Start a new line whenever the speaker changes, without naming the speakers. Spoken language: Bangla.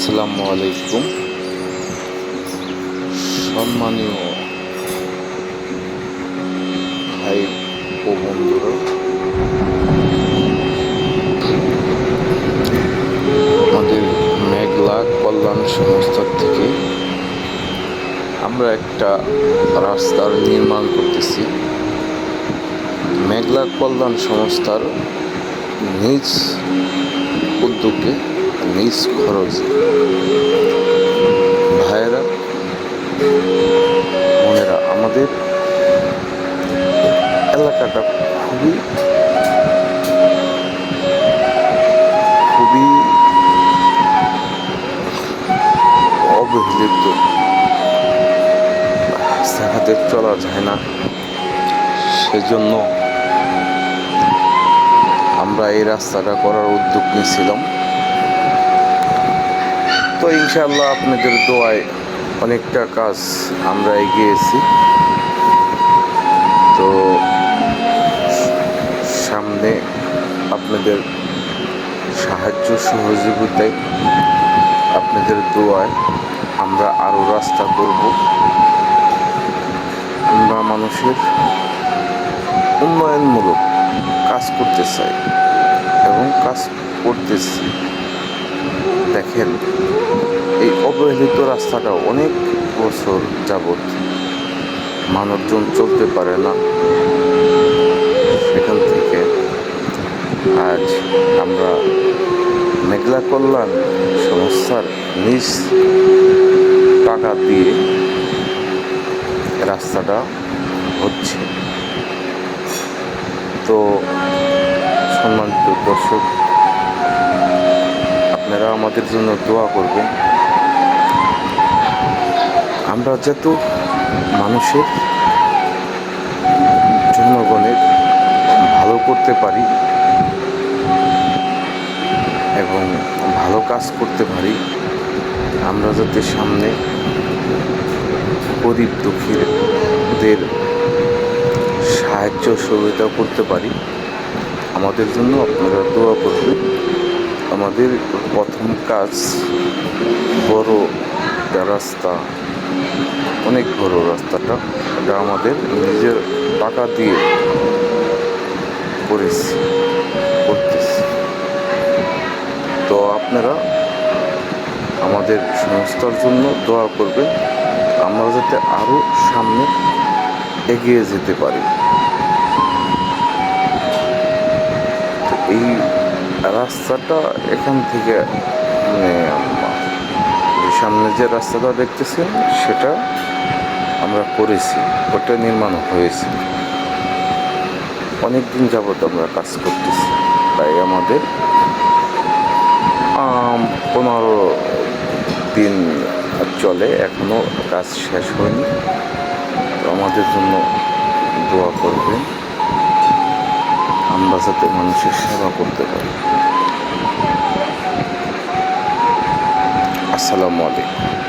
আসসালামু আলাইকুম। সম্মানীয় ভাই ও বন্ধুরা, আমাদের মেঘলা কল্যাণ সংস্থার থেকে আমরা একটা রাস্তার নির্মাণ করতেছি। মেঘলা কল্যাণ সংস্থার নিজ উদ্যোগে, নিজ খরচে। ভাইয়েরা, বোনেরা, আমাদের এলাকাটা খুবই খুবই অবহেলিত, রাস্তাঘাটে চলা যায় না। সেজন্য আমরা এই রাস্তাটা করার উদ্যোগ নিয়েছিলাম। তো ইনশাআল্লাহ আপনাদের দোয়ায় অনেকটা কাজ আমরা এগিয়েছি। তো সামনে আপনাদের সাহায্য সহযোগিতায়, আপনাদের দোয়ায় আমরা আরও রাস্তা করব। আমরা মানুষের উন্নয়নমূলক কাজ করতে চাই এবং কাজ করতেছি। দেখেন, এই অবহেলিত রাস্তাটা অনেক বছর যাবৎ মানুষজন চলতে পারে না। সেখান থেকে আজ আমরা মেঘলা কল্যাণ সংস্থার নিজ টাকা দিয়ে রাস্তাটা হচ্ছে। তো সম্মানিত দর্শক, আপনারা আমাদের জন্য দোয়া করবেন। আমরা যত মানুষের, জনগণের ভালো করতে পারি এবং ভালো কাজ করতে পারি, আমরা যাতে সামনে গরিব দুঃখীদের সাহায্য সহযোগিতা করতে পারি, আমাদের জন্য আপনারা দোয়া করবেন। আমাদের প্রথম কাজ বড় রাস্তা, অনেক বড় রাস্তাটা, এটা আমাদের নিজের টাকা দিয়ে করতেছি। তো আপনারা আমাদের সংস্থার জন্য দোয়া করবেন, আমরা যাতে আরও সামনে এগিয়ে যেতে পারি। এই রাস্তাটা এখান থেকে সামনে যে রাস্তাটা দেখতেছেন সেটা আমরা করেছি, ওটা নির্মাণ হয়েছে। অনেক দিন যাবত আমরা কাজ করতেছি, তাই আমাদের 15 দিন চলে, এখনো কাজ শেষ হয়নি। তো আমাদের জন্য দোয়া করবেন, আমরা যাতে মানুষের সেবা করতে পারি। আসসালামু আলাইকুম।